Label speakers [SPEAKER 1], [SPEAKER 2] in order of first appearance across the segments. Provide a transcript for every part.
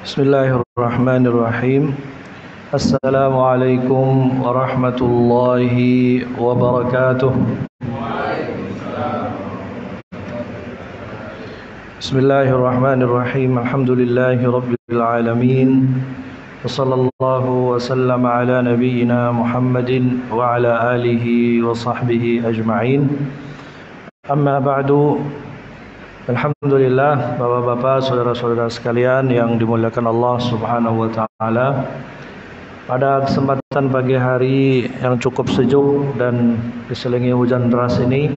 [SPEAKER 1] Bismillahirrahmanirrahim. Assalamualaikum warahmatullahi wabarakatuh. Bismillahirrahmanirrahim. Alhamdulillahi rabbil alamin. Wassallallahu wasallam ala nabiyyina Muhammadin wa ala alihi wa sahbihi ajma'in. Amma ba'du. Alhamdulillah, Bapak-bapak, saudara-saudara sekalian yang dimuliakan Allah Subhanahu wa taala. Pada kesempatan pagi hari yang cukup sejuk dan diselingi hujan deras ini,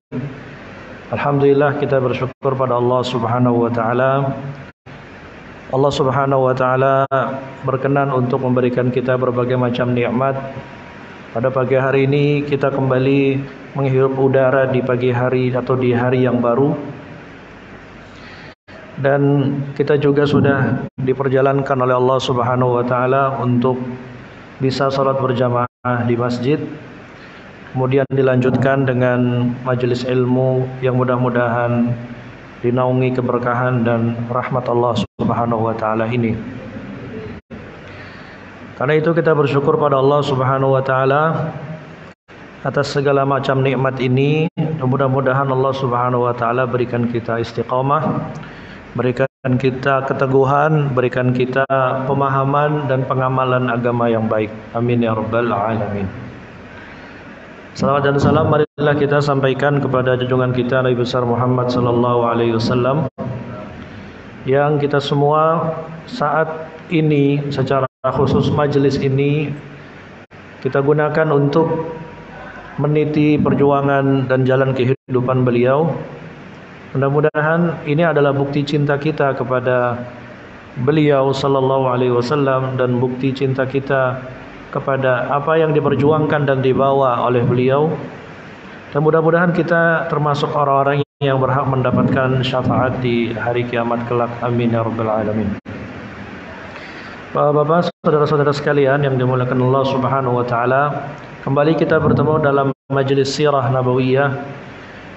[SPEAKER 1] alhamdulillah kita bersyukur pada Allah Subhanahu wa taala. Allah Subhanahu wa taala berkenan untuk memberikan kita berbagai macam nikmat. Pada pagi hari ini kita kembali menghirup udara di pagi hari atau di hari yang baru. Dan kita juga sudah diperjalankan oleh Allah Subhanahu wa taala untuk bisa salat berjamaah di masjid. Kemudian dilanjutkan dengan majelis ilmu yang mudah-mudahan dinaungi keberkahan dan rahmat Allah Subhanahu wa taala ini. Karena itu kita bersyukur pada Allah Subhanahu wa taala atas segala macam nikmat ini. Mudah-mudahan Allah Subhanahu wa taala berikan kita istiqamah, berikan kita keteguhan, berikan kita pemahaman dan pengamalan agama yang baik. Amin ya rabbal alamin. Salawat dan salam marilah kita sampaikan kepada junjungan kita Nabi besar Muhammad sallallahu alaihi wasallam, yang kita semua saat ini secara khusus majelis ini kita gunakan untuk meniti perjuangan dan jalan kehidupan beliau. Mudah-mudahan ini adalah bukti cinta kita kepada beliau sallallahu alaihi wasallam dan bukti cinta kita kepada apa yang diperjuangkan dan dibawa oleh beliau. Dan mudah-mudahan kita termasuk orang-orang yang berhak mendapatkan syafaat di hari kiamat kelak. Amin ya rabbal alamin. Bapak-bapak, saudara-saudara sekalian yang dimuliakan Allah Subhanahu wa taala, kembali kita bertemu dalam majelis sirah nabawiyah,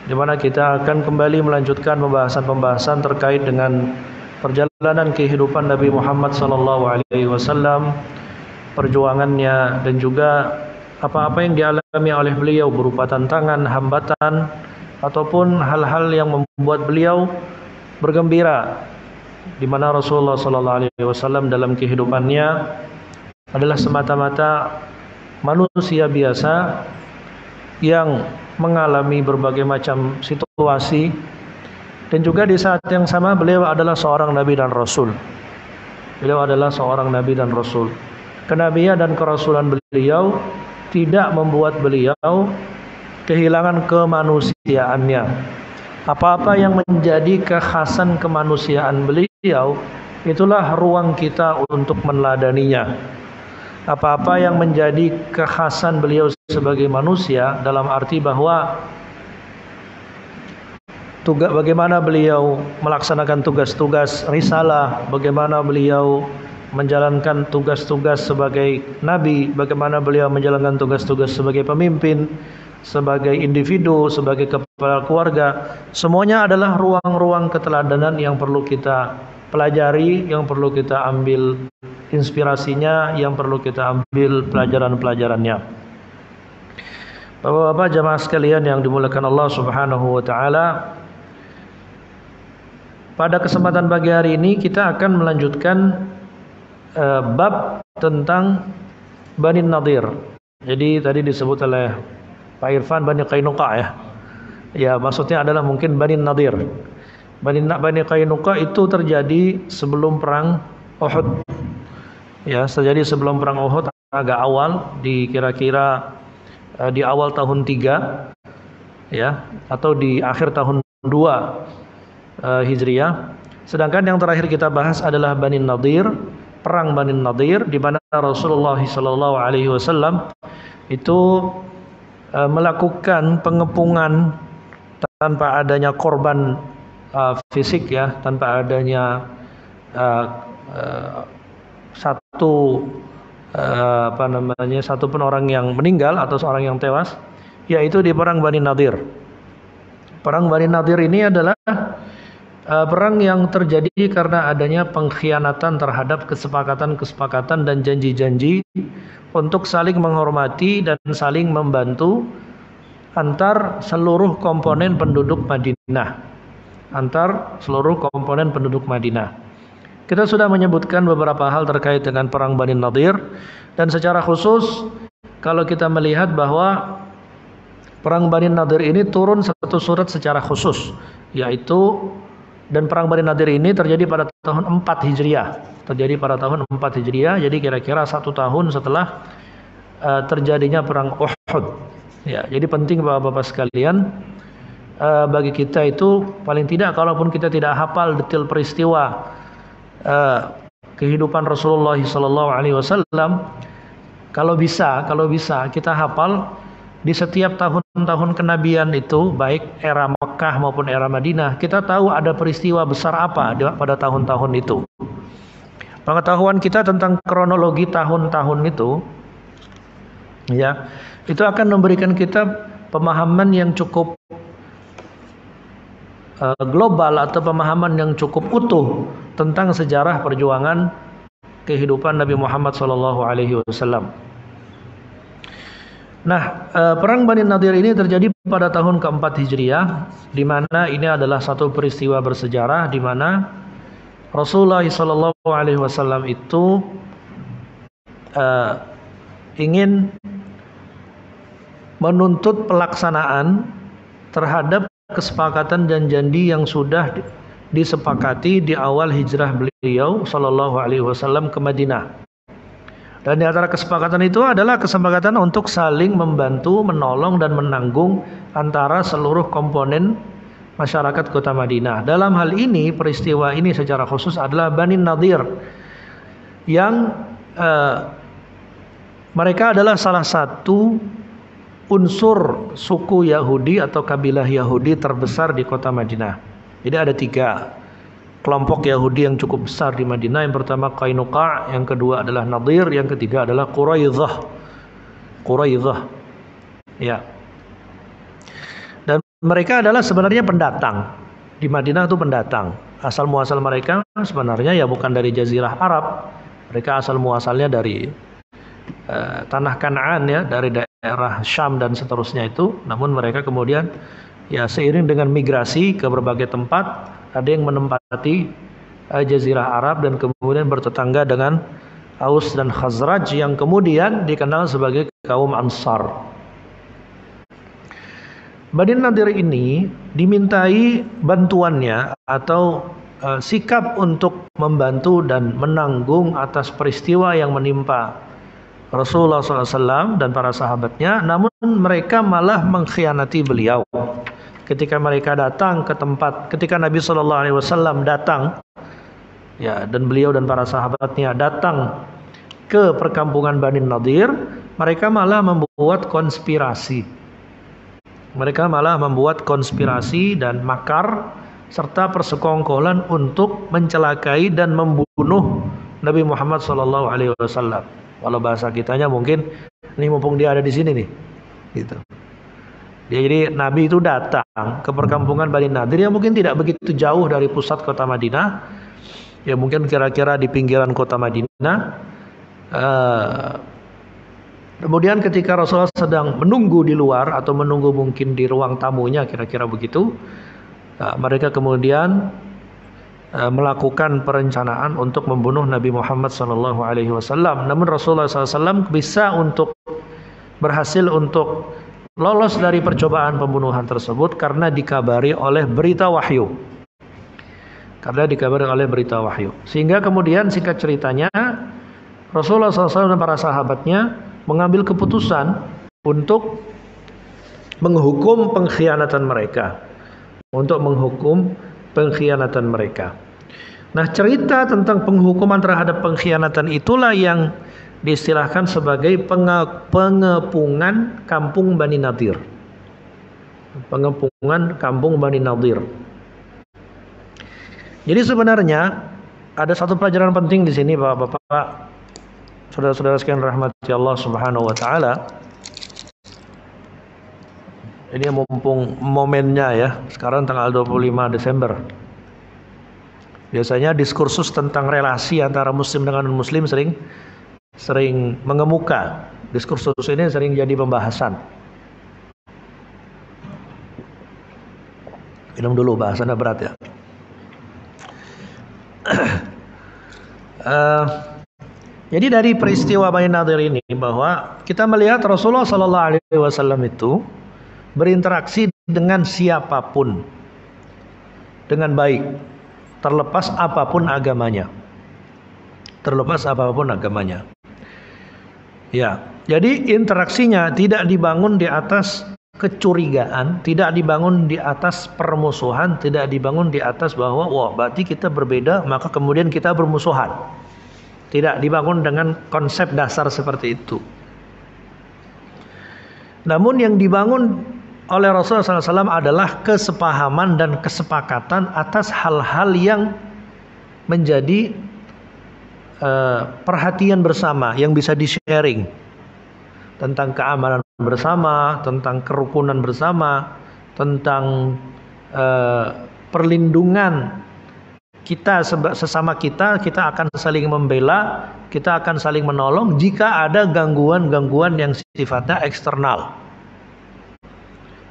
[SPEAKER 1] di mana kita akan kembali melanjutkan pembahasan-pembahasan terkait dengan perjalanan kehidupan Nabi Muhammad sallallahu alaihi wasallam, perjuangannya dan juga apa-apa yang dialami oleh beliau berupa tantangan, hambatan ataupun hal-hal yang membuat beliau bergembira, di mana Rasulullah sallallahu alaihi wasallam dalam kehidupannya adalah semata-mata manusia biasa yang mengalami berbagai macam situasi, dan juga di saat yang sama beliau adalah seorang nabi dan rasul. Beliau adalah seorang nabi dan rasul. Kenabian dan kerasulan beliau tidak membuat beliau kehilangan kemanusiaannya. Apa-apa yang menjadi kekhasan kemanusiaan beliau, itulah ruang kita untuk meneladaninya. Apa-apa yang menjadi kekhasan beliau sebagai manusia, dalam arti bahwa bagaimana beliau melaksanakan tugas-tugas risalah, bagaimana beliau menjalankan tugas-tugas sebagai nabi, bagaimana beliau menjalankan tugas-tugas sebagai pemimpin, sebagai individu, sebagai kepala keluarga, semuanya adalah ruang-ruang keteladanan yang perlu kita pelajari, yang perlu kita ambil inspirasinya, yang perlu kita ambil pelajaran-pelajarannya. Bapak-bapak jamaah sekalian yang dimuliakan Allah Subhanahu wa taala, pada kesempatan pagi hari ini kita akan melanjutkan bab tentang Bani Nadir. Jadi tadi disebut oleh Pak Irfan Bani Qainuqa ya. Ya, maksudnya adalah mungkin Bani Nadir. Bani Qainuqa itu terjadi sebelum perang Uhud. Ya, terjadi sebelum perang Uhud, agak awal, di kira-kira di awal tahun 3 ya, atau di akhir tahun 2 Hijriah. Sedangkan yang terakhir kita bahas adalah Bani Nadir, perang Bani Nadir, di mana Rasulullah sallallahu alaihi wasallam itu melakukan pengepungan tanpa adanya korban fisik ya, tanpa adanya satu pun orang yang meninggal atau seorang yang tewas, yaitu di perang Bani Nadir. Perang Bani Nadir ini adalah Perang yang terjadi karena adanya pengkhianatan terhadap kesepakatan-kesepakatan dan janji-janji untuk saling menghormati dan saling membantu antar seluruh komponen penduduk Madinah. Kita sudah menyebutkan beberapa hal terkait dengan perang Bani Nadir, dan secara khusus kalau kita melihat bahwa perang Bani Nadir ini turun satu surat secara khusus, yaitu, dan perang Bani Nadir ini terjadi pada tahun 4 Hijriah. Jadi kira-kira 1 tahun setelah terjadinya perang Uhud. Ya, jadi penting Bapak-bapak sekalian, bagi kita itu paling tidak kalaupun kita tidak hafal detail peristiwa kehidupan Rasulullah SAW, kalau bisa kita hafal di setiap tahun-tahun kenabian itu, baik era Mekah maupun era Madinah, kita tahu ada peristiwa besar apa pada tahun-tahun itu. Pengetahuan kita tentang kronologi tahun-tahun itu, ya, itu akan memberikan kita pemahaman yang cukup global atau pemahaman yang cukup utuh tentang sejarah perjuangan kehidupan Nabi Muhammad SAW. Nah, perang Bani Nadir ini terjadi pada tahun keempat Hijriah, di mana ini adalah satu peristiwa bersejarah di mana Rasulullah SAW itu ingin menuntut pelaksanaan terhadap kesepakatan dan janji yang sudah disepakati di awal hijrah beliau sallallahu alaihi wasallam ke Madinah. Dan di antara kesepakatan itu adalah kesepakatan untuk saling membantu, menolong dan menanggung antara seluruh komponen masyarakat kota Madinah. Dalam hal ini, peristiwa ini secara khusus adalah Bani Nadir, yang mereka adalah salah satu unsur suku Yahudi atau kabilah Yahudi terbesar di kota Madinah. Jadi ada 3 kelompok Yahudi yang cukup besar di Madinah. Yang pertama Qainuqa', yang kedua adalah Nadir, yang ketiga adalah Quraidzah. Ya. Dan mereka adalah sebenarnya pendatang. Di Madinah itu pendatang. Asal muasal mereka sebenarnya ya bukan dari Jazirah Arab. Mereka asal muasalnya dari tanah Kanaan, ya, dari daerah Syam dan seterusnya itu. Namun mereka kemudian ya seiring dengan migrasi ke berbagai tempat, ada yang menempati Jazirah Arab dan kemudian bertetangga dengan Aus dan Khazraj yang kemudian dikenal sebagai kaum Ansar. Bani Nadir ini dimintai bantuannya atau sikap untuk membantu dan menanggung atas peristiwa yang menimpa Rasulullah SAW dan para sahabatnya, namun mereka malah mengkhianati beliau. Ketika mereka datang ke tempat, ketika Nabi SAW datang, ya, dan beliau dan para sahabatnya datang ke perkampungan Bani Nadir, mereka malah membuat konspirasi. Dan makar serta persekongkolan untuk mencelakai dan membunuh Nabi Muhammad SAW. Kalau bahasa kitanya mungkin ini mumpung dia ada di sini nih, gitu. Jadi Nabi itu datang ke perkampungan Bani Nadir yang mungkin tidak begitu jauh dari pusat kota Madinah, ya mungkin kira-kira di pinggiran kota Madinah. Kemudian ketika Rasulullah sedang menunggu di luar atau menunggu mungkin di ruang tamunya, kira-kira begitu, mereka kemudian melakukan perencanaan untuk membunuh Nabi Muhammad SAW. Namun Rasulullah SAW berhasil untuk lolos dari percobaan pembunuhan tersebut karena dikabari oleh berita wahyu. Sehingga kemudian singkat ceritanya Rasulullah SAW dan para sahabatnya mengambil keputusan untuk menghukum pengkhianatan mereka. Nah, cerita tentang penghukuman terhadap pengkhianatan itulah yang diistilahkan sebagai pengepungan kampung Bani Nadir. Jadi sebenarnya ada satu pelajaran penting di sini, Bapak-bapak, saudara-saudara sekalian rahmati Allah Subhanahu wa taala. Ini mumpung momennya, ya. Sekarang tanggal 25 Desember. Biasanya diskursus tentang relasi antara muslim dengan non-muslim sering mengemuka. Diskursus ini sering jadi pembahasan. Minum dulu, bahasannya berat ya. Jadi dari peristiwa Bani Nadir ini bahwa kita melihat Rasulullah Sallallahu Alaihi Wasallam itu berinteraksi dengan siapapun dengan baik, terlepas apapun agamanya. Ya, jadi interaksinya tidak dibangun di atas kecurigaan, tidak dibangun di atas permusuhan, tidak dibangun di atas bahwa wah berarti kita berbeda maka kemudian kita bermusuhan. Tidak dibangun dengan konsep dasar seperti itu. Namun yang dibangun oleh Rasulullah SAW adalah kesepahaman dan kesepakatan atas hal-hal yang menjadi perhatian bersama yang bisa di-sharing, tentang keamanan bersama, tentang kerukunan bersama, tentang perlindungan kita sesama kita akan saling membela, kita akan saling menolong jika ada gangguan-gangguan yang sifatnya eksternal.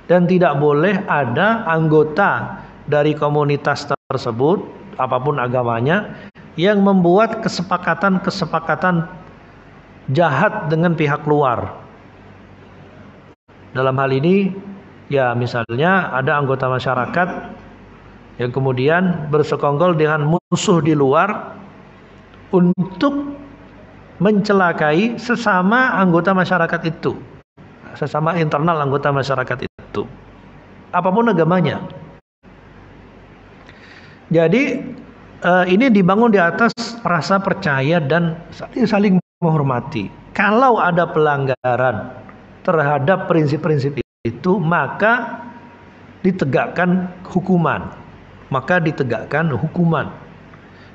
[SPEAKER 1] Dan tidak boleh ada anggota dari komunitas tersebut, apapun agamanya, yang membuat kesepakatan jahat dengan pihak luar. Dalam hal ini, ya misalnya ada anggota masyarakat yang kemudian bersekongkol dengan musuh di luar untuk mencelakai sesama anggota masyarakat itu, sesama internal anggota masyarakat itu, apapun agamanya. Jadi ini dibangun di atas rasa percaya dan saling menghormati. Kalau ada pelanggaran terhadap prinsip-prinsip itu, maka ditegakkan hukuman.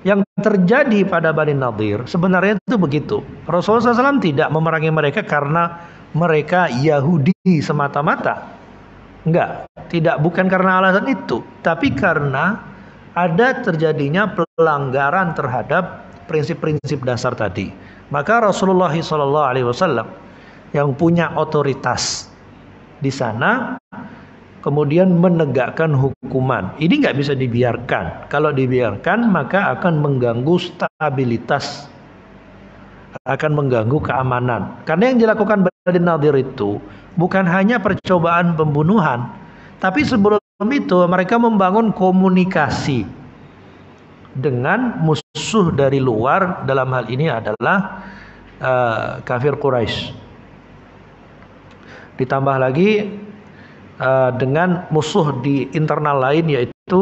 [SPEAKER 1] Yang terjadi pada Bani Nadir sebenarnya itu begitu. Rasulullah SAW tidak memerangi mereka karena mereka Yahudi semata-mata. Bukan karena alasan itu, tapi karena ada terjadinya pelanggaran terhadap prinsip-prinsip dasar tadi. Maka Rasulullah SAW yang punya otoritas di sana kemudian menegakkan hukuman. Ini nggak bisa dibiarkan. Kalau dibiarkan maka akan mengganggu stabilitas, akan mengganggu keamanan. Karena yang dilakukan Bani Nadir itu bukan hanya percobaan pembunuhan, tapi sebelum itu mereka membangun komunikasi dengan musuh dari luar. Dalam hal ini adalah kafir Quraisy. Ditambah lagi dengan musuh di internal lain, yaitu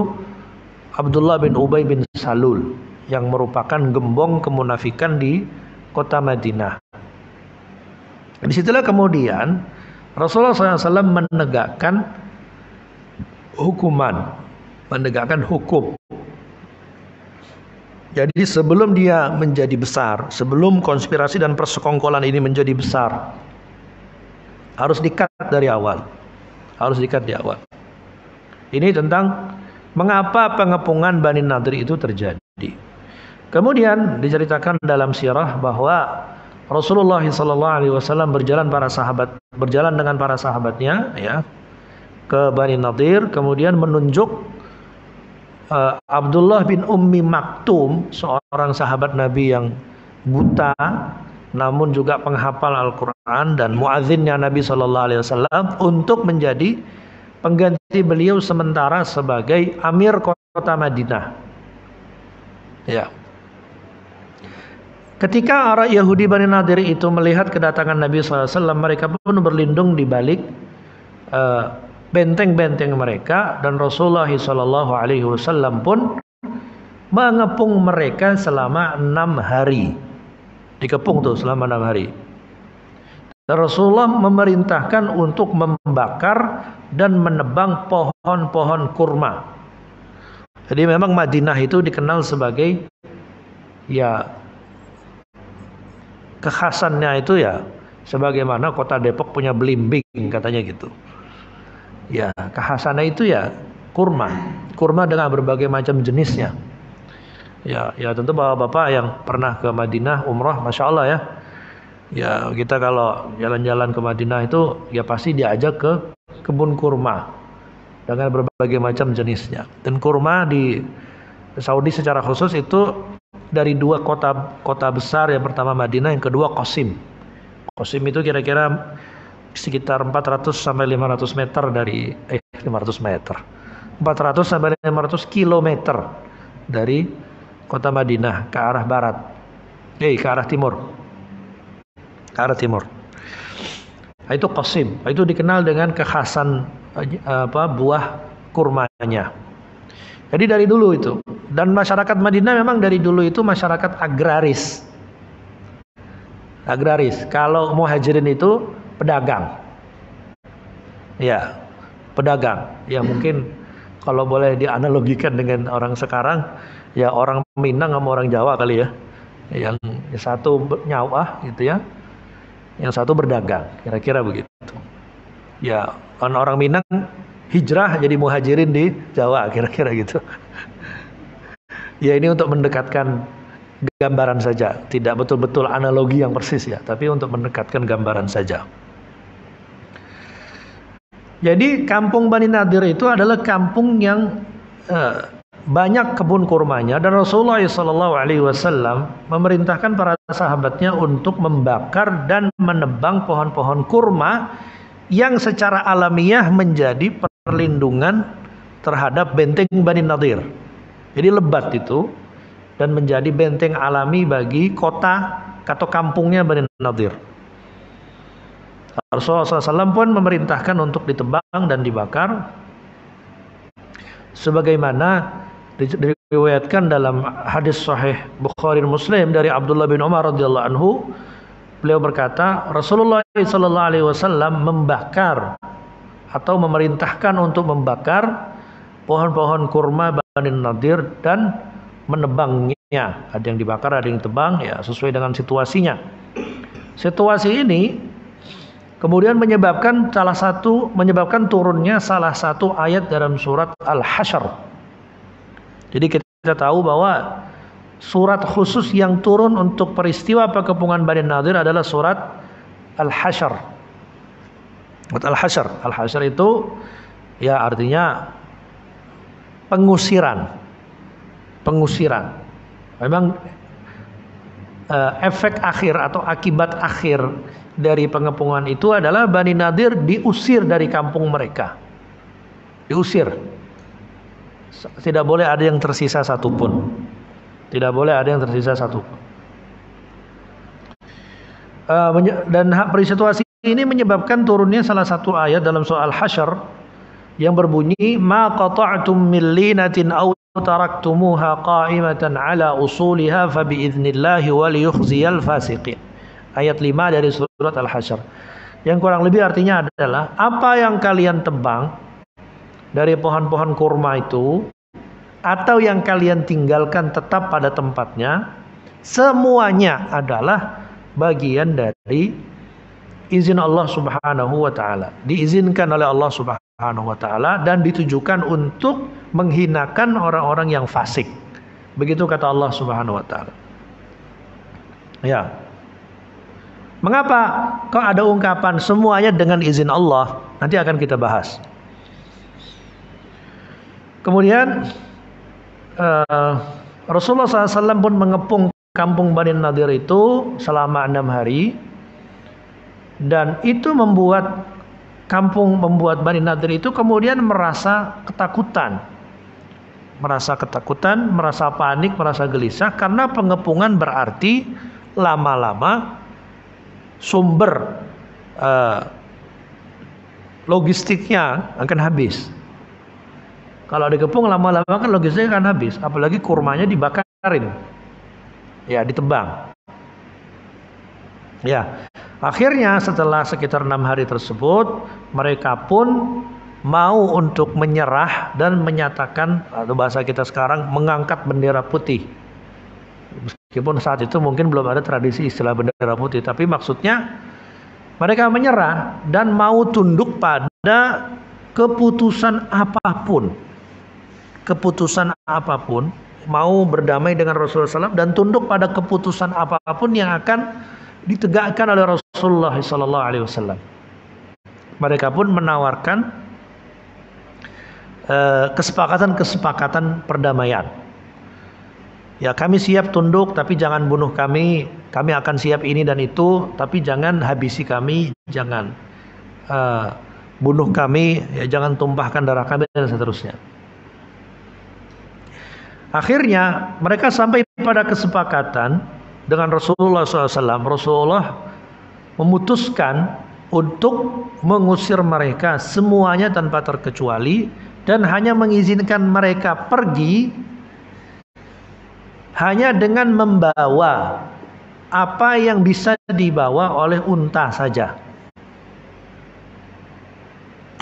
[SPEAKER 1] Abdullah bin Ubay bin Salul yang merupakan gembong kemunafikan di kota Madinah. Disitulah kemudian Rasulullah SAW menegakkan hukum. Jadi sebelum dia menjadi besar, sebelum konspirasi dan persekongkolan ini menjadi besar, harus di-cut dari awal. Ini tentang mengapa pengepungan Bani Nadir itu terjadi. Kemudian diceritakan dalam sirah bahwa Rasulullah SAW berjalan dengan para sahabatnya ya ke Bani Nadir, kemudian menunjuk Abdullah bin Ummi Maktum, seorang sahabat Nabi yang buta namun juga penghafal Al-Quran dan muadzinnya Nabi SAW, untuk menjadi pengganti beliau sementara sebagai Amir kota Madinah. Ya. Ketika orang Yahudi Bani Nadir itu melihat kedatangan Nabi SAW, mereka pun berlindung di balik benteng-benteng mereka, dan Rasulullah SAW pun mengepung mereka selama 6 hari. Dikepung tuh selama 6 hari. Dan Rasulullah memerintahkan untuk membakar dan menebang pohon-pohon kurma. Jadi memang Madinah itu dikenal sebagai, ya, kekhasannya itu ya sebagaimana kota Depok punya belimbing, katanya gitu. Ya, kekhasannya itu ya kurma dengan berbagai macam jenisnya. Ya, ya tentu bapak-bapak yang pernah ke Madinah umrah, masya Allah ya. Ya kita kalau jalan-jalan ke Madinah itu ya pasti diajak ke kebun kurma dengan berbagai macam jenisnya. Dan kurma di Saudi secara khusus itu dari dua kota besar, yang pertama Madinah, yang kedua Qasim. Qasim itu kira-kira sekitar 400 sampai 500 meter dari 500 meter. 400 sampai 500 kilometer dari kota Madinah ke arah barat. Ke arah timur. Ke arah timur. Itu Qasim. Itu dikenal dengan kekhasan buah kurmanya. Jadi dari dulu itu. Dan masyarakat Madinah memang dari dulu itu masyarakat agraris. Agraris. Kalau muhajirin itu pedagang. Ya, pedagang. Ya mungkin kalau boleh dianalogikan dengan orang sekarang, ya orang Minang sama orang Jawa kali ya. Yang satu nyawah gitu ya. Yang satu berdagang. Kira-kira begitu. Ya, kan orang Minang hijrah jadi muhajirin di Jawa, kira-kira gitu. Ya ini untuk mendekatkan gambaran saja, tidak betul-betul analogi yang persis ya, tapi untuk mendekatkan gambaran saja. Jadi kampung Bani Nadir itu adalah kampung yang banyak kebun kurmanya, dan Rasulullah SAW memerintahkan para sahabatnya untuk membakar dan menebang pohon-pohon kurma yang secara alamiah menjadi perlindungan terhadap benteng Bani Nadir. Jadi lebat itu dan menjadi benteng alami bagi kota atau kampungnya Bani Nadir. Rasulullah SAW pun memerintahkan untuk ditebang dan dibakar, sebagaimana diriwayatkan dalam hadis sahih Bukhari Muslim dari Abdullah bin Umar radhiyallahu anhu. Beliau berkata, Rasulullah SAW membakar atau memerintahkan untuk membakar pohon-pohon kurma Bani Nadir dan menebangnya. Ada yang dibakar, ada yang ditebang, ya sesuai dengan situasinya. Situasi ini kemudian menyebabkan turunnya salah satu ayat dalam surat Al-Hasyr. Jadi kita tahu bahwa surat khusus yang turun untuk peristiwa pengepungan Bani Nadir adalah surat Al-Hasyr. Al-Hasyr. Al-Hasyr itu ya artinya pengusiran. Memang efek akhir atau akibat akhir dari pengepungan itu adalah Bani Nadir diusir dari kampung mereka. Diusir. Tidak boleh ada yang tersisa satupun. Tidak boleh ada yang tersisa satupun. Dan situasi ini menyebabkan turunnya salah satu ayat dalam surah Al-Hasyr yang berbunyi, ma qata'tum min linatin aw taraktumuha qa'imatan ala usuliha fa bi'idznillah wa liyukhziyal fasiqin. Ayat 5 dari surat Al-Hasyr. Yang kurang lebih artinya adalah apa yang kalian tebang dari pohon-pohon kurma itu atau yang kalian tinggalkan tetap pada tempatnya, semuanya adalah bagian dari izin Allah Subhanahu wa taala. Diizinkan oleh Allah Subhanahu wa taala dan ditujukan untuk menghinakan orang-orang yang fasik. Begitu kata Allah Subhanahu wa taala. Ya. Mengapa kok ada ungkapan semuanya dengan izin Allah? Nanti akan kita bahas. Kemudian Rasulullah SAW pun mengepung kampung Bani Nadir itu selama 6 hari. Dan itu membuat Bani Nadir itu kemudian merasa ketakutan. Merasa panik, merasa gelisah. Karena pengepungan berarti lama-lama sumber logistiknya akan habis. Kalau dikepung lama-lama kan logistiknya akan habis. Apalagi kurmanya dibakarin. Ya, ditebang. Ya, akhirnya setelah sekitar 6 hari tersebut, mereka pun mau untuk menyerah dan menyatakan, atau bahasa kita sekarang, mengangkat bendera putih. Meskipun saat itu mungkin belum ada tradisi istilah bendera putih, tapi maksudnya mereka menyerah dan mau tunduk pada keputusan apapun. mau berdamai dengan Rasulullah SAW dan tunduk pada keputusan apapun yang akan ditegakkan oleh Rasulullah SAW. Mereka pun menawarkan kesepakatan perdamaian. Ya, kami siap tunduk, tapi jangan bunuh kami. Kami akan siap ini dan itu, tapi jangan habisi kami, jangan bunuh kami, ya, jangan tumpahkan darah kami dan seterusnya. Akhirnya mereka sampai pada kesepakatan dengan Rasulullah SAW. Rasulullah memutuskan untuk mengusir mereka semuanya tanpa terkecuali dan hanya mengizinkan mereka pergi hanya dengan membawa apa yang bisa dibawa oleh unta saja.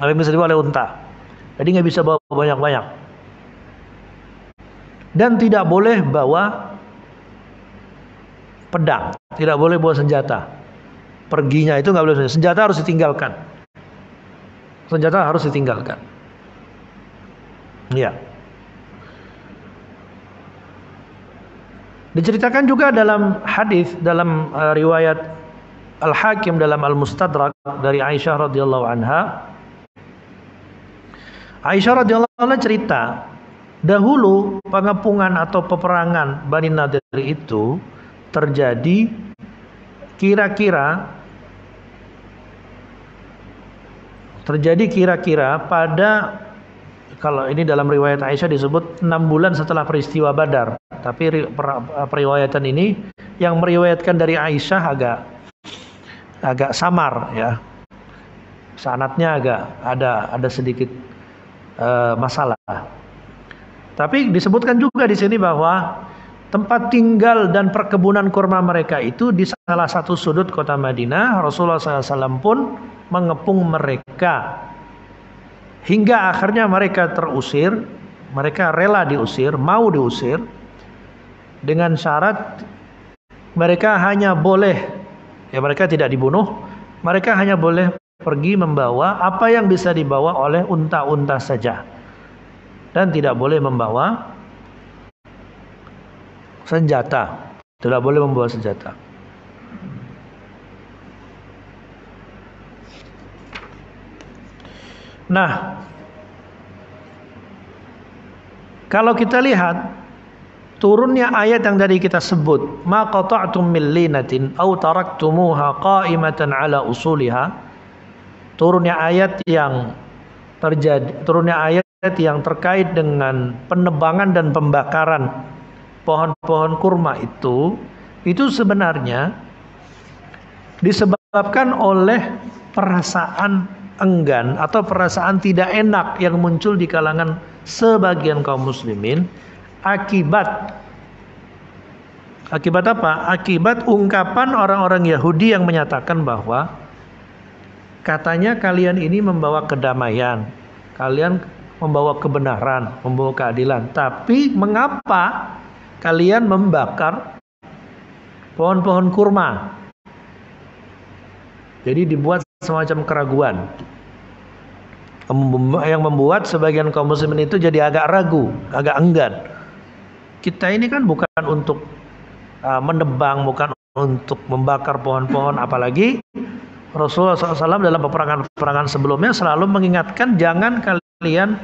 [SPEAKER 1] Apa yang bisa dibawa oleh unta. Jadi nggak bisa bawa banyak-banyak. Dan tidak boleh bawa pedang, tidak boleh bawa senjata. Perginya itu nggak boleh, senjata harus ditinggalkan. Senjata harus ditinggalkan. Ya. Diceritakan juga dalam hadis, dalam riwayat Al-Hakim dalam Al-Mustadrak dari Aisyah radhiyallahu anha. Aisyah radhiyallahu anha cerita, dahulu pengepungan atau peperangan Bani Nadir itu terjadi kira-kira pada, kalau ini dalam riwayat Aisyah disebut 6 bulan setelah peristiwa Badar. Tapi periwayatan ini yang meriwayatkan dari Aisyah agak samar, ya. Sanadnya agak ada sedikit masalah. Tapi disebutkan juga di sini bahwa tempat tinggal dan perkebunan kurma mereka itu di salah satu sudut kota Madinah. Rasulullah SAW pun mengepung mereka hingga akhirnya mereka terusir. Mereka rela diusir, mau diusir, dengan syarat mereka hanya boleh, ya, mereka tidak dibunuh, mereka hanya boleh pergi membawa apa yang bisa dibawa oleh unta-unta saja. Dan tidak boleh membawa senjata. Tidak boleh membawa senjata. Nah, kalau kita lihat turunnya ayat yang tadi kita sebut, ma qata'tum min linatin aw taraktumuha qa'imatan ala usuliha, turunnya ayat yang yang terkait dengan penebangan dan pembakaran pohon-pohon kurma itu sebenarnya disebabkan oleh perasaan enggan atau perasaan tidak enak yang muncul di kalangan sebagian kaum muslimin akibat apa? Akibat ungkapan orang-orang Yahudi yang menyatakan bahwa katanya kalian ini membawa kedamaian, kalian membawa kebenaran, membawa keadilan. Tapi mengapa kalian membakar pohon-pohon kurma? Jadi dibuat semacam keraguan yang membuat sebagian kaum muslimin itu jadi agak ragu, agak enggan. Kita ini kan bukan untuk menebang, bukan untuk membakar pohon-pohon, apalagi Rasulullah SAW dalam peperangan sebelumnya selalu mengingatkan jangan kalian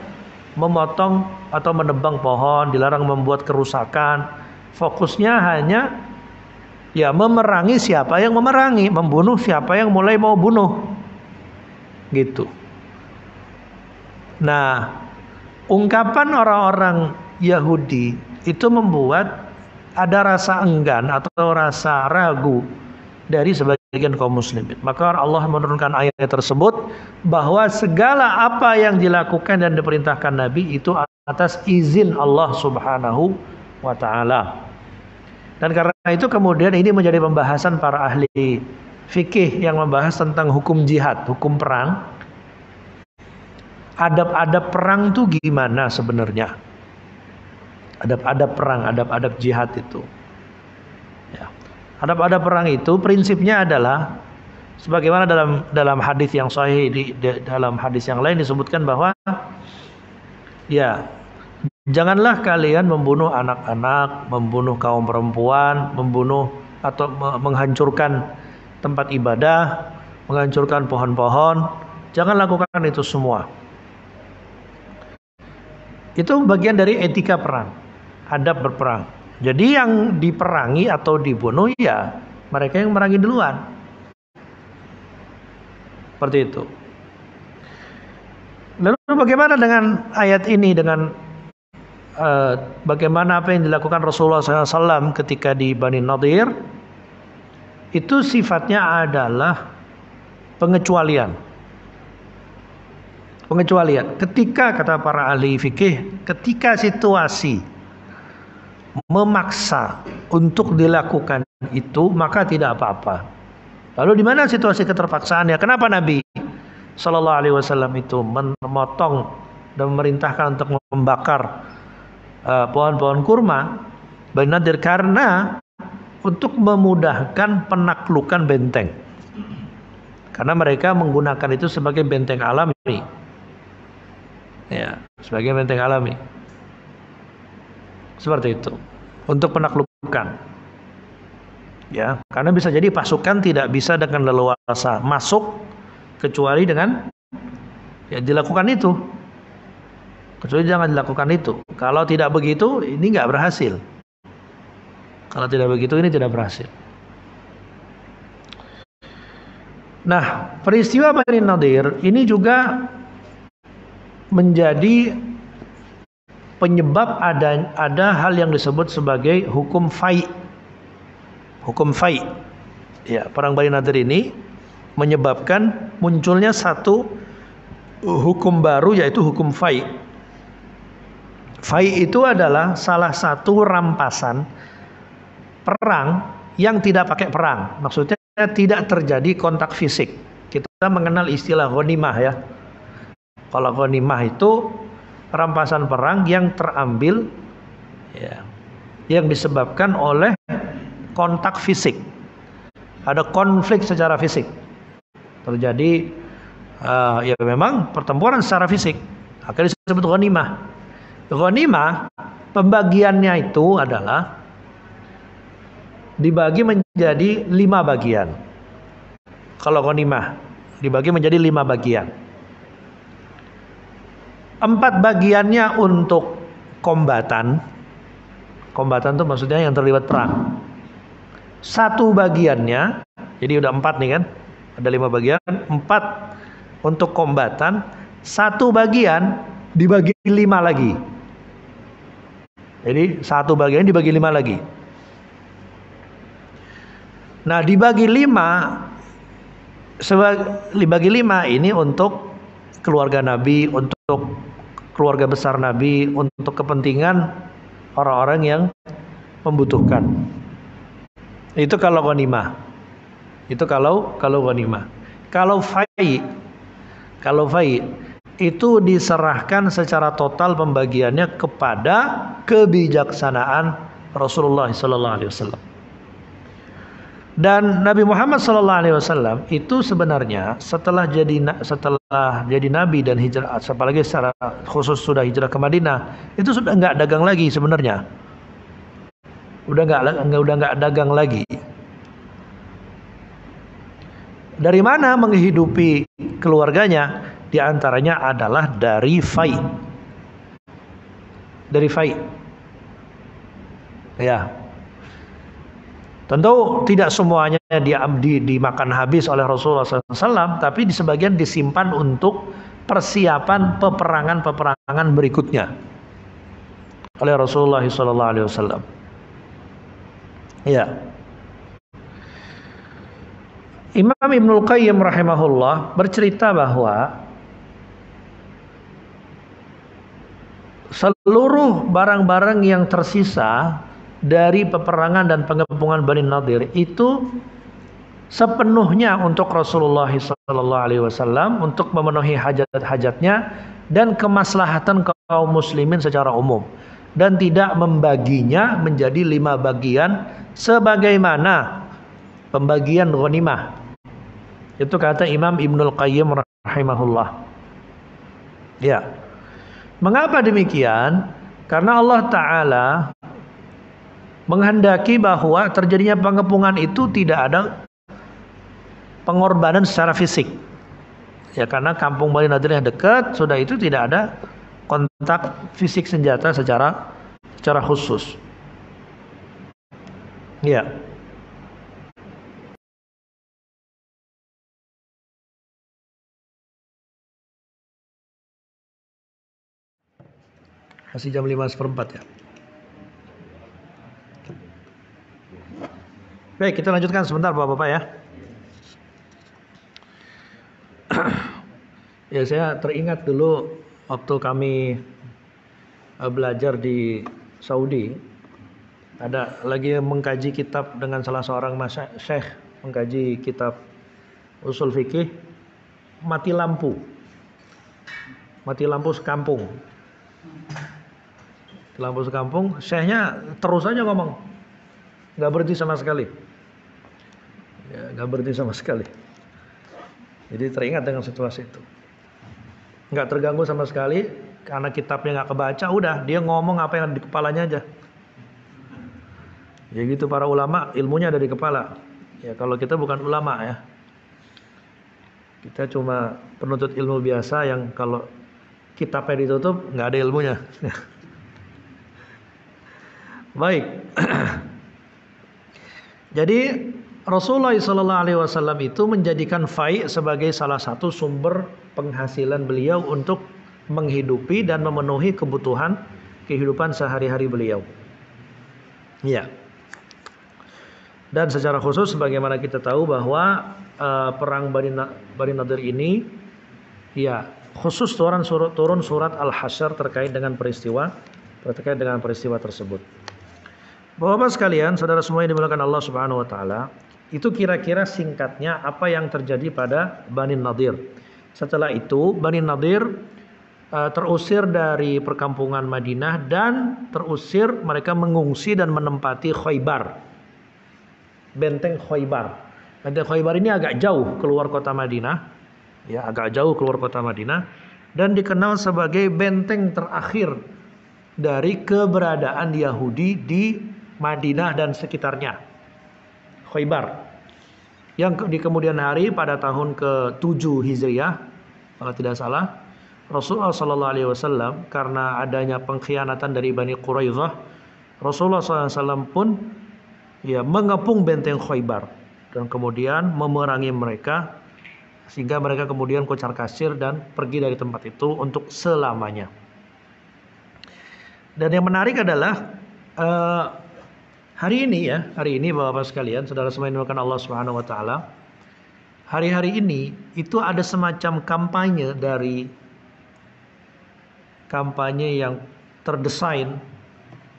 [SPEAKER 1] memotong atau menebang pohon, dilarang membuat kerusakan. Fokusnya hanya ya memerangi siapa yang memerangi, membunuh siapa yang mulai mau bunuh. Gitu. Nah, ungkapan orang-orang Yahudi itu membuat ada rasa enggan atau rasa ragu dari sebagian kaum muslimin. Maka Allah menurunkan ayat tersebut bahwa segala apa yang dilakukan dan diperintahkan Nabi itu atas izin Allah Subhanahu wa taala. Dan karena itu kemudian ini menjadi pembahasan para ahli fikih yang membahas tentang hukum jihad, hukum perang. Adab-adab perang itu gimana sebenarnya? Adab-adab perang, adab-adab jihad itu. Ya. Adab-adab perang itu prinsipnya adalah sebagaimana dalam hadis yang sahih, dalam hadis yang lain disebutkan bahwa ya Janganlah kalian membunuh anak-anak, membunuh kaum perempuan, membunuh atau menghancurkan tempat ibadah, menghancurkan pohon-pohon. Jangan lakukan itu semua. Itu bagian dari etika perang, adab berperang. Jadi yang diperangi atau dibunuh ya mereka yang merangi duluan. Seperti itu. Lalu bagaimana dengan ayat ini, dengan bagaimana apa yang dilakukan Rasulullah SAW ketika di Bani Nadir? Itu sifatnya adalah pengecualian. Pengecualian. Ketika, kata para ahli fikih, ketika situasi memaksa untuk dilakukan itu, maka tidak apa-apa. Lalu di mana situasi keterpaksaannya? Kenapa Nabi Sallallahu Alaihi Wasallam itu memotong dan memerintahkan untuk membakar pohon-pohon kurma Bani Nadir? Karena untuk memudahkan penaklukan benteng. Karena mereka menggunakan itu sebagai benteng alami. Ya, sebagai benteng alami. Seperti itu. Untuk penaklukan. Ya, karena bisa jadi pasukan tidak bisa dengan leluasa masuk kecuali dengan dilakukan itu. Kecuali jangan dilakukan itu. Kalau tidak begitu, ini nggak berhasil. Kalau tidak begitu, ini tidak berhasil. Nah, peristiwa Bani Nadir ini juga menjadi penyebab ada hal yang disebut sebagai hukum fai. Hukum fai. Ya, perang Bani Nadir ini menyebabkan munculnya satu hukum baru, yaitu hukum fai. Fai itu adalah salah satu rampasan perang yang tidak pakai perang. Maksudnya tidak terjadi kontak fisik. Kita mengenal istilah ghanimah ya. Kalau ghanimah itu rampasan perang yang terambil ya, yang disebabkan oleh kontak fisik. Ada konflik secara fisik. Terjadi ya memang pertempuran secara fisik. Akhirnya disebut ghanimah. Ghanimah pembagiannya itu adalah dibagi menjadi 5 bagian. Kalau ghanimah dibagi menjadi 5 bagian. 4 bagiannya untuk kombatan. Kombatan itu maksudnya yang terlibat perang. 1 bagiannya, jadi udah 4 nih kan, ada 5 bagian, 4 untuk kombatan, 1 bagian dibagi 5 lagi. Jadi 1 bagian dibagi 5 lagi. Nah, dibagi 5 ini untuk keluarga Nabi, untuk keluarga besar Nabi, untuk kepentingan orang-orang yang membutuhkan. Itu kalau ghanimah. Itu kalau ghanimah. Kalau fai itu diserahkan secara total pembagiannya kepada kebijaksanaan Rasulullah sallallahu alaihi wasallam. Dan Nabi Muhammad sallallahu alaihi wasallam itu sebenarnya setelah jadi nabi dan hijrah, apalagi secara khusus sudah hijrah ke Madinah, itu sudah enggak dagang lagi sebenarnya. Udah enggak dagang lagi. Dari mana menghidupi keluarganya? Di antaranya adalah dari fai. Dari fai. Ya. Tentu tidak semuanya dimakan habis oleh Rasulullah SAW, tapi di sebagian disimpan untuk persiapan peperangan berikutnya oleh Rasulullah SAW. Ya. Imam Ibnul Qayyim rahimahullah bercerita bahwa seluruh barang-barang yang tersisa dari peperangan dan pengepungan Bani Nadir itu sepenuhnya untuk Rasulullah SAW, untuk memenuhi hajat-hajatnya dan kemaslahatan kaum muslimin secara umum, dan tidak membaginya menjadi 5 bagian sebagaimana pembagian ghanimah. Itu kata Imam Ibnul Qayyim rahimahullah. Ya. Mengapa demikian? Karena Allah Ta'ala menghendaki bahwa terjadinya pengepungan itu tidak ada pengorbanan secara fisik. Ya, karena kampung Bani Nadir yang dekat, sudah itu tidak ada kontak fisik senjata secara khusus. Ya. Masih jam 5:15 ya. Baik, kita lanjutkan sebentar Bapak-bapak ya. Ya, saya teringat dulu waktu kami belajar di Saudi, ada lagi mengkaji kitab dengan salah seorang syekh, mengkaji kitab usul fikih, mati lampu sekampung. Lampu sekampung, syekhnya terus aja ngomong, nggak berhenti sama sekali. Ya, nggak berhenti sama sekali. Jadi teringat dengan situasi itu. Nggak terganggu sama sekali, karena kitabnya nggak kebaca, udah dia ngomong apa yang ada di kepalanya aja. Ya gitu, para ulama ilmunya ada di kepala. Ya kalau kita bukan ulama ya, kita cuma penuntut ilmu biasa yang kalau kitabnya ditutup nggak ada ilmunya. Baik. Jadi Rasulullah SAW itu menjadikan fai sebagai salah satu sumber penghasilan beliau untuk menghidupi dan memenuhi kebutuhan kehidupan sehari-hari beliau. Ya. Dan secara khusus sebagaimana kita tahu bahwa perang Bani Nadir ini ya khusus turun surat Al-Hasyr terkait dengan peristiwa tersebut. Bapak-bapak sekalian, saudara semua yang dimuliakan Allah Subhanahu wa taala, itu kira-kira singkatnya apa yang terjadi pada Bani Nadir. Setelah itu Bani Nadir terusir dari perkampungan Madinah dan terusir, mereka mengungsi dan menempati Khaybar. Benteng Khaybar. Benteng Khaybar ini agak jauh keluar kota Madinah. Ya, agak jauh keluar kota Madinah dan dikenal sebagai benteng terakhir dari keberadaan Yahudi di Madinah dan sekitarnya. Khaybar. Yang di kemudian hari pada tahun ke-7 Hijriah, kalau tidak salah, Rasulullah SAW karena adanya pengkhianatan dari Bani Quraidah, Rasulullah SAW pun ya mengepung benteng Khaybar dan kemudian memerangi mereka sehingga mereka kemudian kocar-kacir dan pergi dari tempat itu untuk selamanya. Dan yang menarik adalah hari ini Bapak-bapak sekalian, saudara semua yang dimuliakan Allah Subhanahu wa taala, hari-hari ini itu ada semacam kampanye yang terdesain,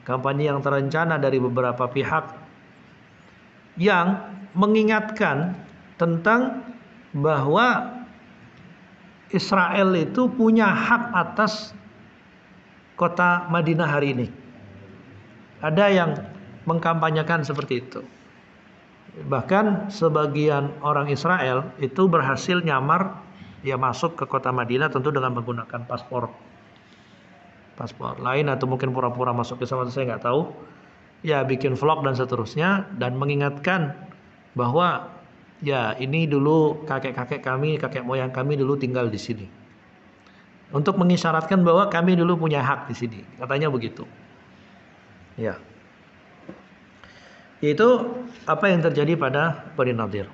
[SPEAKER 1] kampanye yang terencana dari beberapa pihak yang mengingatkan tentang bahwa Israel itu punya hak atas kota Madinah hari ini. Ada yang mengkampanyekan seperti itu. Bahkan sebagian orang Israel itu berhasil nyamar ya masuk ke kota Madinah, tentu dengan menggunakan paspor lain atau mungkin pura-pura masuk ke sana, saya nggak tahu. Ya bikin vlog dan seterusnya dan mengingatkan bahwa ya ini dulu kakek moyang kami dulu tinggal di sini. Untuk mengisyaratkan bahwa kami dulu punya hak di sini, katanya begitu. Ya. Yaitu apa yang terjadi pada Bani Nadir.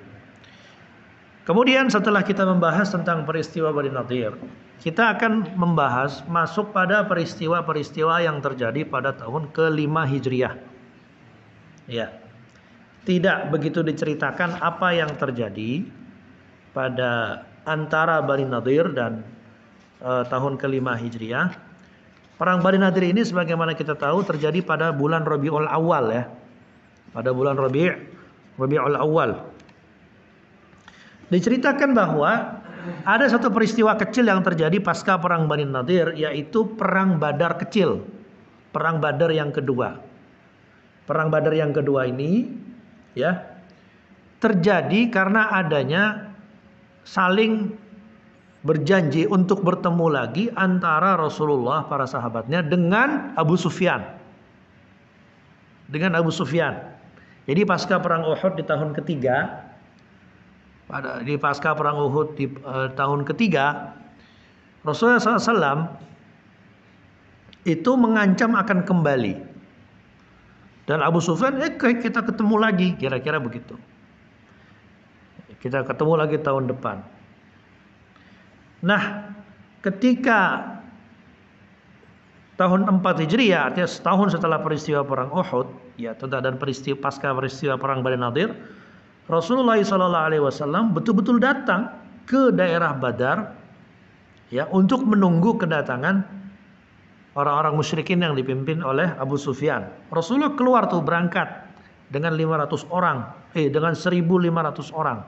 [SPEAKER 1] Kemudian setelah kita membahas tentang peristiwa Bani Nadir, kita akan membahas masuk pada peristiwa-peristiwa yang terjadi pada tahun ke-5 Hijriah. Ya. Tidak begitu diceritakan apa yang terjadi pada antara Bani Nadir dan tahun ke-5 Hijriah. Perang Bani Nadir ini sebagaimana kita tahu terjadi pada bulan Rabiul Awal ya. Pada bulan Rabiul Awal. Diceritakan bahwa ada satu peristiwa kecil yang terjadi pasca perang Bani Nadir, yaitu perang Badar kecil. Perang Badar yang kedua. Perang Badar yang kedua ini ya terjadi karena adanya saling berjanji untuk bertemu lagi antara Rasulullah, para sahabatnya dengan Abu Sufyan. Dengan Abu Sufyan. Jadi pasca perang Uhud di tahun ketiga, di pasca perang Uhud di tahun ketiga, Rasulullah SAW itu mengancam akan kembali. Dan Abu Sufyan, kita ketemu lagi, kira-kira begitu. Kita ketemu lagi tahun depan. Nah, ketika tahun 4 Hijriah, artinya setahun setelah peristiwa perang Uhud, ya, dan pasca peristiwa perang Bani Nadir, Rasulullah SAW betul-betul datang ke daerah Badar, ya, untuk menunggu kedatangan orang-orang musyrikin yang dipimpin oleh Abu Sufyan. Rasulullah keluar tuh berangkat dengan 500 orang, dengan 1.500 orang.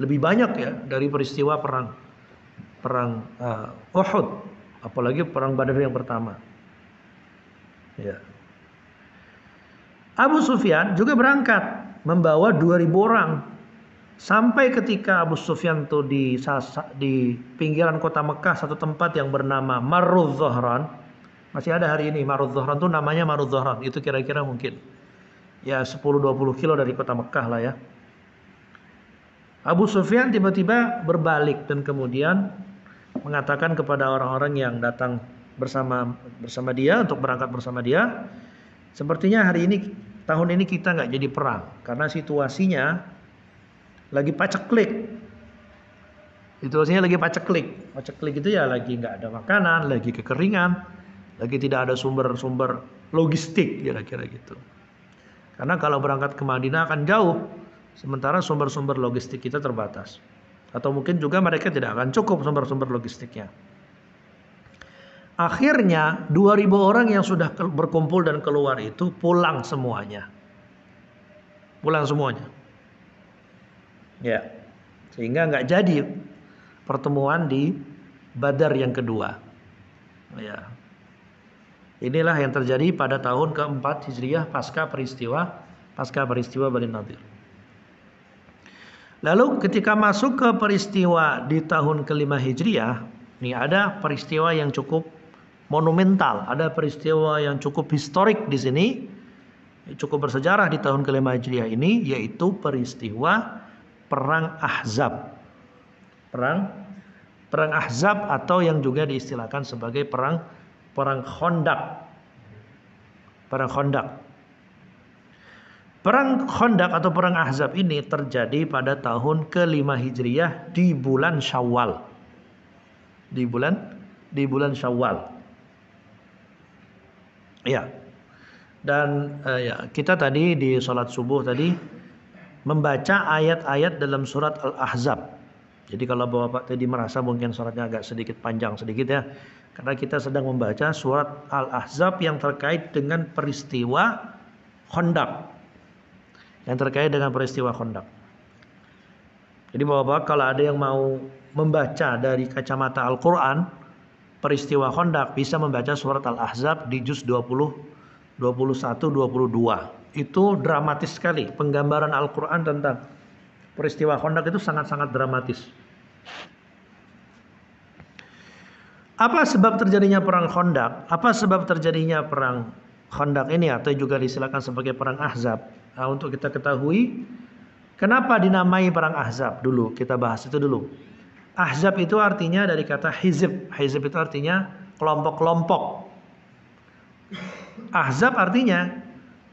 [SPEAKER 1] Lebih banyak ya dari peristiwa perang Uhud, apalagi perang Badar yang pertama. Ya. Abu Sufyan juga berangkat membawa 2.000 orang. Sampai ketika Abu Sufyan tuh di pinggiran kota Mekah, satu tempat yang bernama Marruz Dhahran. Masih ada hari ini Marruz Dhahran, tuh namanya Marruz Dhahran. Itu kira-kira mungkin ya 10-20 kilo dari kota Mekah lah ya. Abu Sufyan tiba-tiba berbalik dan kemudian mengatakan kepada orang-orang yang datang bersama dia, untuk berangkat bersama dia, sepertinya tahun ini kita nggak jadi perang karena situasinya lagi paceklik. Situasinya lagi paceklik. Paceklik itu ya lagi nggak ada makanan, lagi kekeringan, lagi tidak ada sumber-sumber logistik, kira-kira gitu. Karena kalau berangkat ke Madinah akan jauh, sementara sumber-sumber logistik kita terbatas. Atau mungkin juga mereka tidak akan cukup sumber-sumber logistiknya. Akhirnya 2.000 orang yang sudah berkumpul dan keluar itu pulang semuanya. Pulang semuanya. Ya. Sehingga nggak jadi pertemuan di Badar yang kedua. Ya. Inilah yang terjadi pada tahun keempat Hijriah pasca peristiwa Bani Nadir. Lalu ketika masuk ke peristiwa di tahun kelima Hijriah, ini ada peristiwa yang cukup monumental, ada peristiwa yang cukup historik di sini, cukup bersejarah di tahun kelima Hijriah ini, yaitu peristiwa perang Ahzab. Perang Ahzab atau yang juga diistilahkan sebagai perang Khandaq. Perang Khandaq. Perang Khandaq atau perang Ahzab ini terjadi pada tahun ke-5 Hijriah di bulan Syawal. Di bulan Syawal. Ya. Dan ya, kita tadi di sholat subuh tadi membaca ayat-ayat dalam surat Al-Ahzab. Jadi kalau Bapak tadi merasa mungkin suratnya agak sedikit panjang sedikit ya, karena kita sedang membaca surat Al-Ahzab yang terkait dengan peristiwa Khandaq. Yang terkait dengan peristiwa Khandaq. Jadi Bapak kalau ada yang mau membaca dari kacamata Al-Quran peristiwa Khandaq, bisa membaca surat Al-Ahzab di juz 20, 21, 22. Itu dramatis sekali. Penggambaran Al-Quran tentang peristiwa Khandaq itu sangat-sangat dramatis. Apa sebab terjadinya perang Khandaq? Apa sebab terjadinya perang Khandaq ini atau juga disilakan sebagai perang Ahzab? Nah, untuk kita ketahui kenapa dinamai perang Ahzab dulu, kita bahas itu dulu. Ahzab itu artinya dari kata hizib. Hizib itu artinya kelompok-kelompok. Ahzab artinya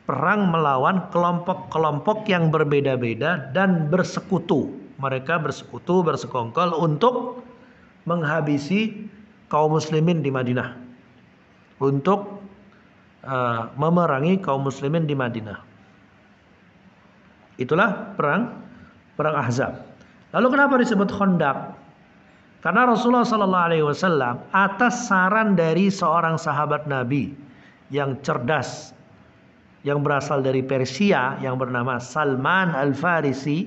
[SPEAKER 1] perang melawan kelompok-kelompok yang berbeda-beda dan bersekutu. Mereka bersekutu, bersekongkol untuk menghabisi kaum muslimin di Madinah. Untuk memerangi kaum muslimin di Madinah. Itulah perang Ahzab. Lalu kenapa disebut Khandaq? Karena Rasulullah SAW atas saran dari seorang sahabat Nabi yang cerdas, yang berasal dari Persia, yang bernama Salman Al-Farisi.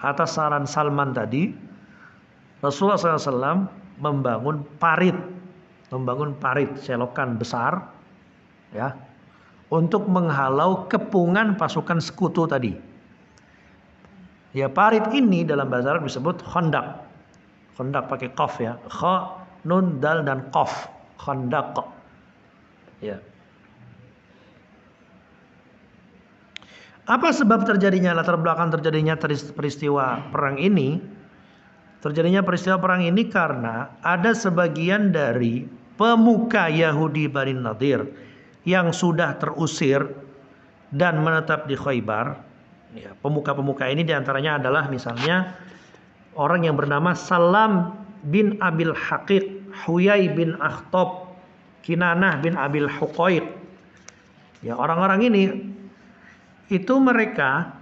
[SPEAKER 1] Atas saran Salman tadi, Rasulullah SAW membangun parit selokan besar, ya, untuk menghalau kepungan pasukan sekutu tadi. Ya, parit ini dalam bahasa Arab disebut khandaq. Khandaq pakai qaf ya. Kha, nun, dal dan qaf. Khandaq. Ya. Apa sebab terjadinya, latar belakang terjadinya peristiwa perang ini? Terjadinya peristiwa perang ini karena ada sebagian dari pemuka Yahudi Bani Nadir yang sudah terusir dan menetap di Khaybar. Ya, pemuka-pemuka ini diantaranya adalah misalnya orang yang bernama Salam bin Abil Haqiq, Huyai bin Akhtab, Kinanah bin Abil Huqaiq. Ya, orang-orang ini itu mereka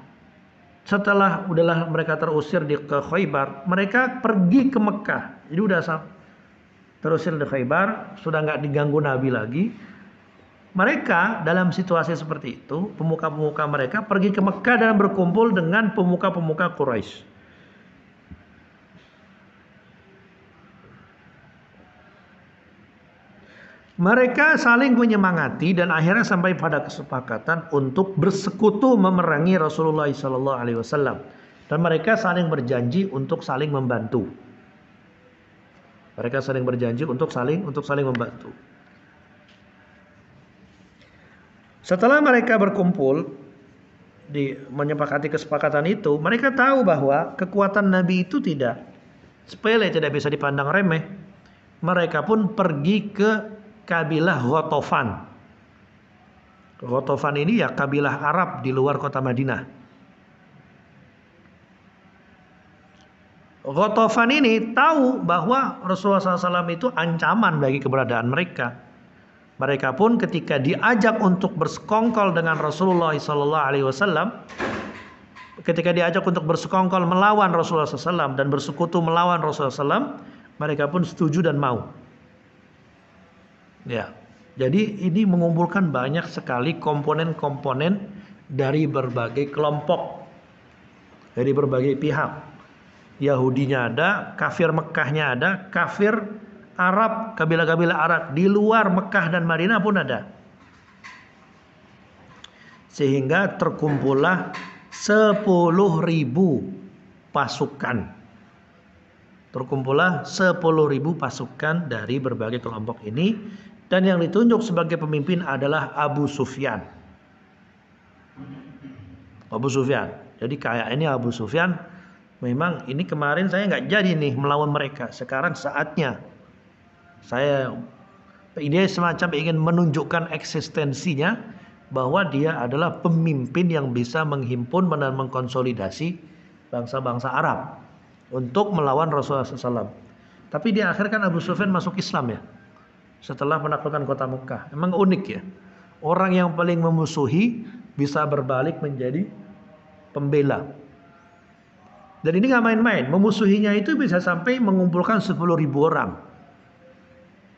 [SPEAKER 1] setelah udahlah mereka terusir ke Khaybar, mereka pergi ke Mekah. Jadi udah terusir di Khaybar, sudah nggak diganggu Nabi lagi. Mereka dalam situasi seperti itu, pemuka-pemuka mereka pergi ke Mekah dan berkumpul dengan pemuka-pemuka Quraisy. Mereka saling menyemangati dan akhirnya sampai pada kesepakatan untuk bersekutu memerangi Rasulullah SAW. Dan mereka saling berjanji untuk saling membantu. Mereka saling berjanji untuk saling membantu. Setelah mereka berkumpul menyepakati kesepakatan itu, mereka tahu bahwa kekuatan Nabi itu tidak sepele, tidak bisa dipandang remeh. Mereka pun pergi ke kabilah Ghatafan. Ghatafan ini ya kabilah Arab di luar kota Madinah. Ghatafan ini tahu bahwa Rasulullah SAW itu ancaman bagi keberadaan mereka. Mereka pun ketika diajak untuk bersekongkol dengan Rasulullah SAW, ketika diajak untuk bersekongkol melawan Rasulullah SAW dan bersekutu melawan Rasulullah SAW, mereka pun setuju dan mau. Ya, jadi ini mengumpulkan banyak sekali komponen-komponen dari berbagai kelompok, dari berbagai pihak. Yahudinya ada, kafir Mekkahnya ada, kafir Arab, kabilah-kabilah Arab di luar Mekkah dan Madinah pun ada. Sehingga terkumpullah 10.000 pasukan. Terkumpullah 10.000 pasukan dari berbagai kelompok ini. Dan yang ditunjuk sebagai pemimpin adalah Abu Sufyan. Abu Sufyan. Jadi kayak ini Abu Sufyan, memang ini kemarin saya nggak jadi nih melawan mereka. Sekarang saatnya dia semacam ingin menunjukkan eksistensinya bahwa dia adalah pemimpin yang bisa menghimpun dan mengkonsolidasi bangsa-bangsa Arab untuk melawan Rasulullah SAW. Tapi di akhir kan Abu Sufyan masuk Islam ya. Setelah menaklukkan kota Mekah. Emang unik ya. Orang yang paling memusuhi bisa berbalik menjadi pembela. Dan ini nggak main-main. Memusuhinya itu bisa sampai mengumpulkan 10.000 orang.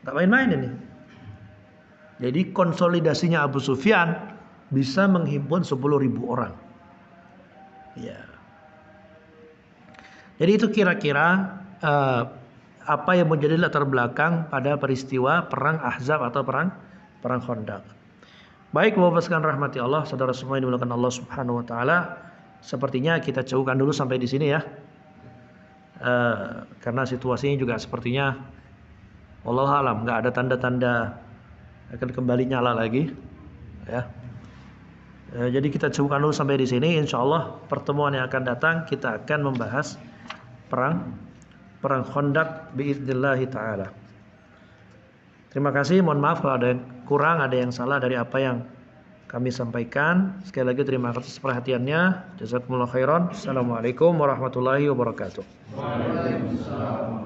[SPEAKER 1] Nggak main-main ini. Jadi konsolidasinya Abu Sufyan bisa menghimpun 10.000 orang. Ya. Jadi itu kira-kira apa yang menjadi latar belakang pada peristiwa perang Ahzab atau perang Khandaq. Baik, Bapak sekalian rahmati Allah, saudara semua yang dimuliakan Allah Subhanahu wa taala, sepertinya kita cukupkan dulu sampai di sini ya. Karena situasinya juga sepertinya wallahu alam enggak ada tanda-tanda akan kembali nyala lagi ya. Jadi kita cukupkan dulu sampai di sini. Insyaallah pertemuan yang akan datang kita akan membahas perang Khandaq biiznillah taala. Terima kasih, mohon maaf kalau ada yang kurang, ada yang salah dari apa yang kami sampaikan. Sekali lagi terima kasih perhatiannya. Jazakumullah khairan. Assalamualaikum warahmatullahi wabarakatuh. Waalaikumsalam.